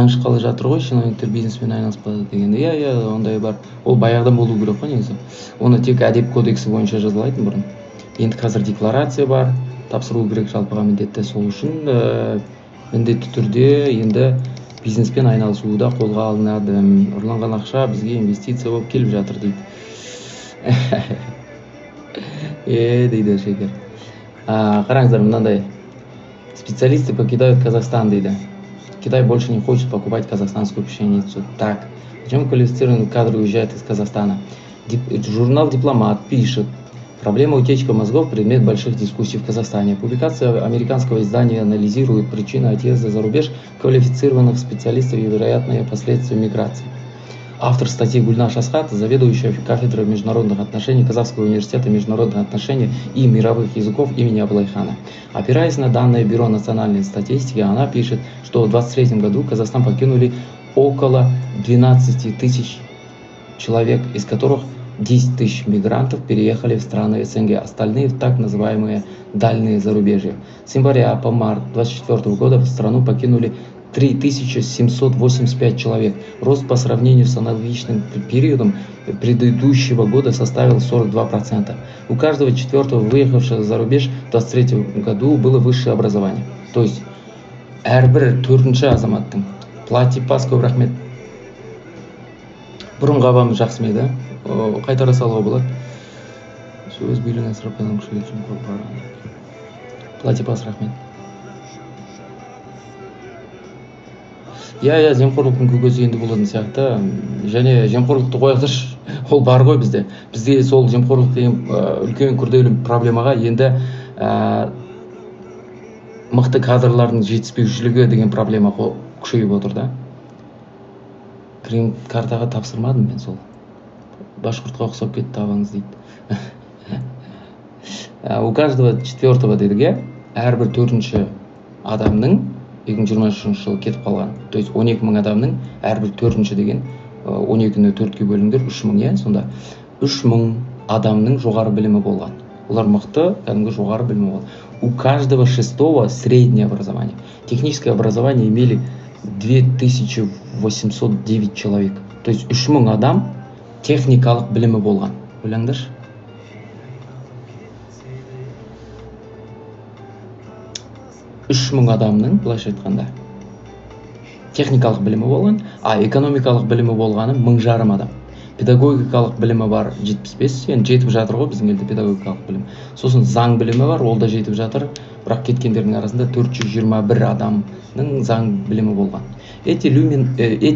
шыққалы жатыр ғой, чиновниктер бизнеспен айналыспады деген. Иә, ондай бар. Ол баяғыдан болу керек қой негізі. Оны тек әдеп кодексі бойынша жазылайтын бұрын. Енді қазір декларация бар, тапсыру керек жалпыға міндетті. Сол үшін міндетті түрде енді бизнеспен айналысуда қолға алынады. Ұрланған ақша бізге инвестиция болып келіп жатыр дейді. Дейді шекер. Қараңыздар, мынандай. Специалисты покидают Казахстан, дейді. Китай больше не хочет покупать казахстанскую пшеницу. Так, почему квалифицированные кадры уезжают из Казахстана? Журнал «Дипломат» пишет: проблема утечки мозгов – предмет больших дискуссий в Казахстане. Публикация американского издания анализирует причины отъезда за рубеж квалифицированных специалистов и вероятные последствия миграции. Автор статьи Гульнаш Асхат, заведующая кафедрой международных отношений Казахского университета международных отношений и мировых языков имени Аблайхана. Опираясь на данные Бюро национальной статистики, она пишет, что в 2023 году Казахстан покинули около 12 тысяч человек, из которых 10 тысяч мигрантов переехали в страны СНГ, остальные в так называемые дальние зарубежья. С января по март 2024 года в страну покинули 3785 человек. Рост по сравнению с аналогичным периодом предыдущего года составил 42%. У каждого четвертого выехавшего за рубеж в 2023 году было высшее образование. То есть, әрбір төртінші азаматтың платипас көп рахмет. Бұрынғы абам жақсы еді, қайтара салуға болады. Сөз билігін асырап қойған күші үшін көп барған. Платипас рахмет. Иә, жемқорлықтың көкесі енді болатын сияқты. Және жемқорлықты қояқдыршы, ол бар ғой бізде. Бізде сол жемқорлық деген үлкен күрделі проблемаға енді мықты кадрлардың жетіспеушілігі деген проблема күшейіп отыр да. Грин картаға тапсырмадым мен сол. Башқұртқа ұқсап кетті абаңыз дейді. У каждого четвертого дедіге әрбір төртінші адамның 2023 жылы кетіп қалған. То есть 12 мың адамның әрбір төртінші деген 12-ні 4-ке бөліңдер 3 мың, иә, сонда 3 мың адамның жоғары білімі болған. Олар мықты, кәдімгі жоғары білімі болған. У каждого шестого среднее образование. Техническое образование имели 2809 человек. То есть 3 мың адам техникалық білімі болған. Ойлаңдаршы. 3 мың адамның, былайша айтқанда, техникалық білімі болған, экономикалық білімі болғаны 1000 адам. Педагогикалық білімі бар 75, енді жетіп жатыр ғой біздің елде педагогикалық білім. Сосын заң білімі бар, ол да жетіп жатыр, бірақ кеткендердің арасында 421 адамның заң білімі болған. Эти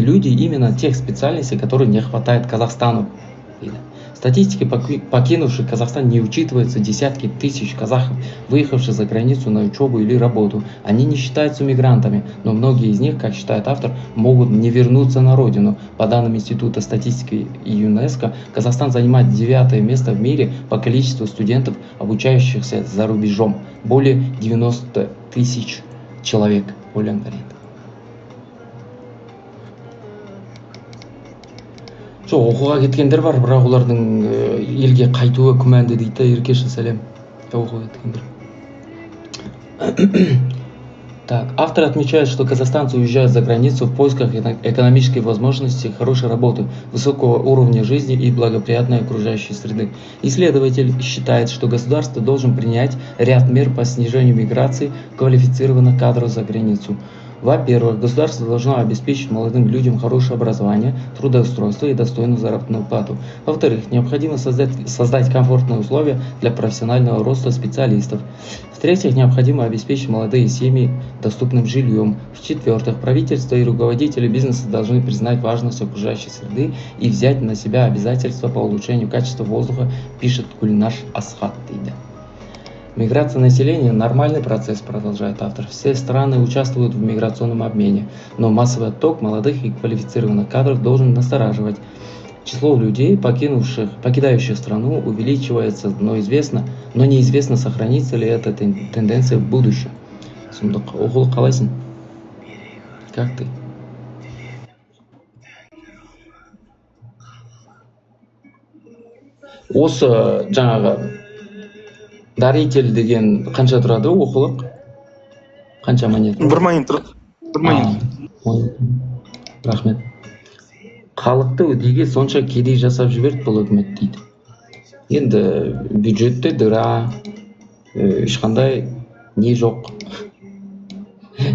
люди именно тех специальностей, которые не хватает Казахстану. В статистике покинувших Казахстан не учитываются десятки тысяч казахов, выехавших за границу на учебу или работу. Они не считаются мигрантами, но многие из них, как считает автор, могут не вернуться на родину. По данным Института статистики и ЮНЕСКО, Казахстан занимает 9-е место в мире по количеству студентов, обучающихся за рубежом. Более 90 тысяч человек. Жоқ, оқуға кеткендер бар, бірақ олардың елге қайтуы күмәнді дейді. Еркеші сәлем. Оқуға кеткендер. Так, автор отмечает, что казахстанцы уезжают за границу в поисках экономической возможности, хорошей работы, высокого уровня жизни и благоприятной окружающей среды. Исследователь считает, что государство должен принять ряд мер по снижению миграции квалифицированных кадров за границу. Во-первых, государство должно обеспечить молодым людям хорошее образование, трудоустройство и достойную заработную плату. Во-вторых, необходимо создать комфортные условия для профессионального роста специалистов. В-третьих, необходимо обеспечить молодые семьи доступным жильем. В-четвертых, правительство и руководители бизнеса должны признать важность окружающей среды и взять на себя обязательства по улучшению качества воздуха, пишет Гульнаш Асхат. Миграция населения – нормальный процесс, продолжает автор. Все страны участвуют в миграционном обмене, но массовый отток молодых и квалифицированных кадров должен настораживать. Число людей, покидающих страну, увеличивается, но неизвестно, сохранится ли эта тенденция в будущем. Оқулық қалайсың? Как ты? Осы жаңағы даритель деген қанша тұрады оқулық? Қанша монет? 1 монет тұрады. 1 монет. Рахмет. Халықты неге сонша кедей жасап жіберді бұл үкімет дейді. Енді бюджетте дыра, ешқандай не жоқ.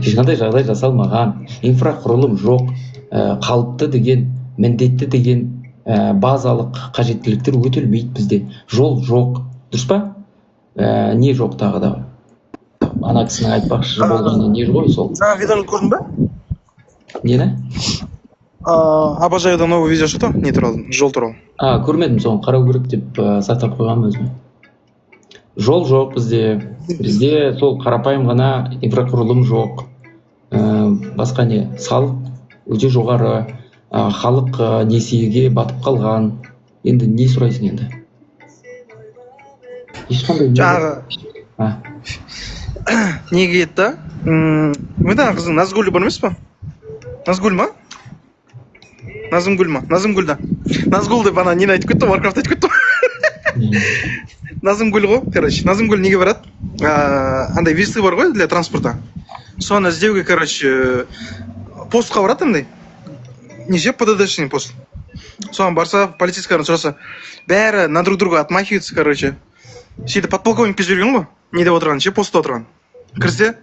Ешқандай жағдай жасалмаған, инфрақұрылым жоқ, қалыпты деген, міндетті деген базалық қажеттіліктер өтелмейді бізде. Жол жоқ, дұрыс па? Не жоқ тағы да? Ана кісінің айтпақшы болғаны не ғой сол? Жаңа видеоны көрдің ба? Нені? Обожаю новый видео шықты, не туралы, жол туралы. Көрмедім, соны қарау керек деп сақтап қойғанмын өзіме. Жол жоқ бізде. Бізде сол қарапайым ғана инфрақұрылым жоқ. Басқа не? Салық өте жоғары, халық несиеге батып қалған. Енді не сұрайсың енді? Ешқандай жаңағы неге еді? Мен қызың Назгүл бар емес па? Назгүл ма? Назымгүл ма? Назымгүл да. Назгүл деп ана нені айтып кетті, Warcraft айтып кетті. Назымгүл ғой, короче. Назымгүл неге барады? Андай визасы бар ғой для транспорта. Соны іздеуге, короче, постқа барады андай. Неше ПДДшный пост. Соған барса, полицейскардан сұраса, бәрі на друг друга отмахивается, короче. Сөйтіп подполковникке жіберген ғой, не деп отырған, ше постта отырған. Кірсе,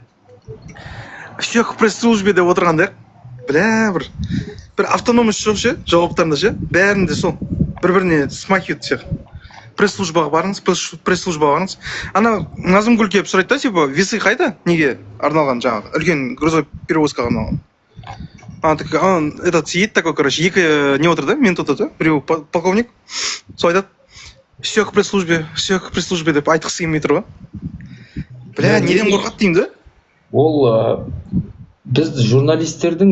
всех в пресс-службе деп отырған да. Бля, бір автономность жоқ ше, жауаптарында ше, бәрінде сол. Бір-біріне смахивает всех. Пресс-службаға барыңыз, пресс-службаға барыңыз. Ана Назымгүл келіп сұрайды да, типа, весы қайда? Неге арналған жаңағы, үлкен грузовой перевозкаға арналған. Он этот сидит такой, короче, екі не отыр да, мент отыр да, біреу полковник. Сол айтады, всех к пресс-службе деп айтқысы келмей тұр ғой. Бля, неден қорқады деймін да? Ол біз журналистердің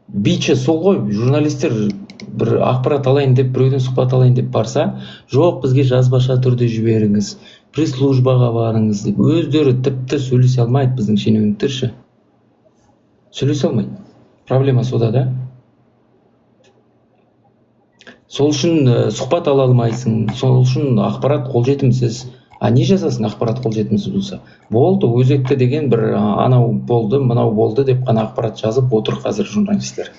бичі сол ғой. Журналистер бір ақпарат алайын деп, біреуден сұхбат алайын деп барса, жоқ, бізге жазбаша түрде жіберіңіз, пресс-службаға барыңыз деп. Өздері тіпті сөйлесе алмайды біздің шенеуніктерші. Сөйлесе алмайды. Проблема сода да. Сол үшін сұхбат ала алмайсың, сол үшін ақпарат қолжетімсіз. Не жасасын ақпарат қолжетімсіз болса? Болды, өзекті деген бір анау болды, мынау болды деп қана ақпарат жазып отыр қазір журналистер.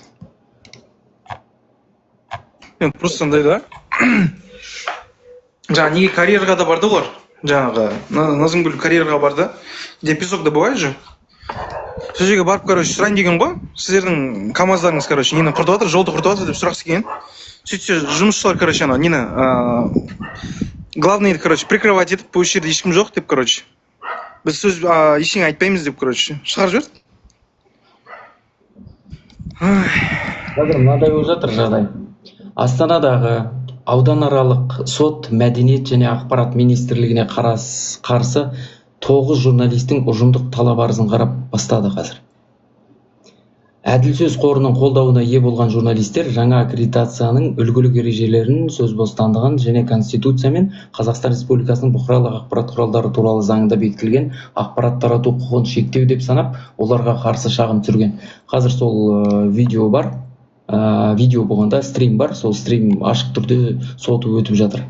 Просто сондай да. Жаңа неге карьерға да барды олар? Жаңағы Назымгүл карьерға барды. Деписокда бывает же. Сол жерге барып, короче, сұрайын деген ғой. Сіздердің КамАЗдарыңыз, короче, нені құртып жатыр, жолды құртып жатыр деп сұрақсы келген. Сөйтсе, жұмысшылар, короче, ана нені главный, короче, прикрывать етіп, бұл жерде ешкім жоқ деп, короче. Біз сөз ештеңе айтпаймыз деп, короче, шығарып жіберді. Қазір мынадай болып жатыр жағдай. Астанадағы ауданаралық сот, мәдениет және ақпарат министрлігіне қарсы 9 журналистің ұжымдық талап арызын қарап бастады қазір. Әділ сөз қорының қолдауына ие болған журналистер жаңа аккредитацияның үлгілік ережелерін, сөз бостандығын және Конституция мен Қазақстан Республикасының бұқаралық ақпарат құралдары туралы заңында бекітілген ақпарат тарату құқығын шектеу деп санап, оларға қарсы шағым түсірген. Қазір сол видео бар, видео болғанда стрим бар, сол стрим ашық түрде соты өтіп жатыр.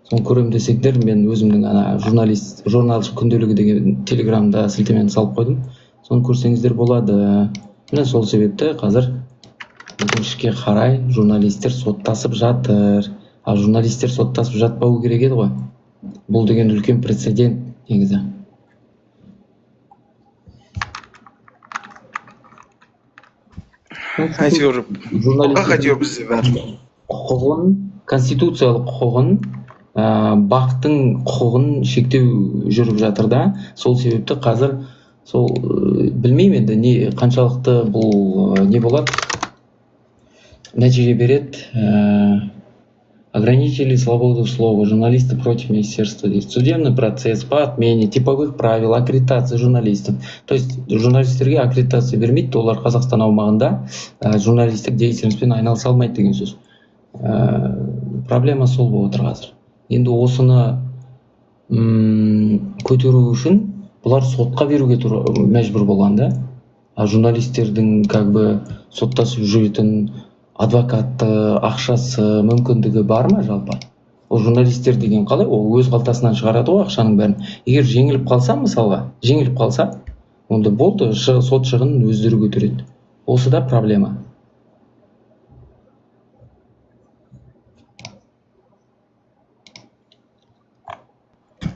Соны көрем десеңдер, мен өзімнің журналист күнделігі деген телеграмда сілтемені салып қойдым. Соны көрсеңіздер болады. Міне сол себепті қазір өкінішке қарай журналистер соттасып жатыр. Журналистер соттасып жатпау керек еді ғой. Бұл деген үлкен прецедент негізі. Әйтеуір бізде бәрі құқығын, конституциялық құқығын, бақтың құқығын шектеу жүріп жатыр да. Сол себепті қазір сол білмеймін енді не қаншалықты бұл не болады, нәтиже береді. Ограничили свободу слова, журналисты против министерства, судебный процесс по отмене типовых правил аккредитации журналистов. То есть журналистерге аккредитация бермейді, олар Қазақстан аумағында журналистік деятельностьпен айналыса алмайды деген сөз. Проблема сол болып отыр қазір. Енді осыны көтеру үшін бұлар сотқа беруге мәжбүр болған да. Журналистердің как бы соттасып жүретін адвокаты, ақшасы, мүмкіндігі бар ма жалпы? Ол журналистер деген қалай? Ол өз қалтасынан шығарады ғой ақшаның бәрін. Егер жеңіліп қалса, мысалға, жеңіліп қалса, онда болды, сот шығынын өздері көтереді. Осы да проблема.